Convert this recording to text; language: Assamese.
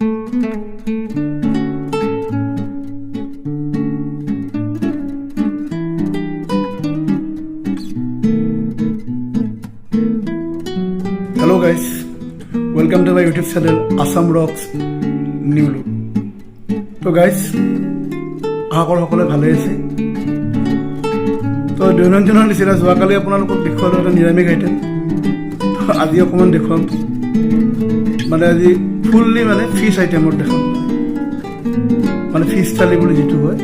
Hello guys, welcome to my YouTube channel Assam Rocks New Look. So guys, আশা সকলে ভালে আছে। তো দৈনন্দিনৰ নিচিনা যোৱাকালি আপোনালোকক দেখুৱালো এটা নিৰামিষ আইটেম। আজি অকণমান দেখুৱাম, মানে আজি ফুললি মানে ফিছ আইটেমত দেখাম, মানে ফিছ থালি বুলি যিটো হয়।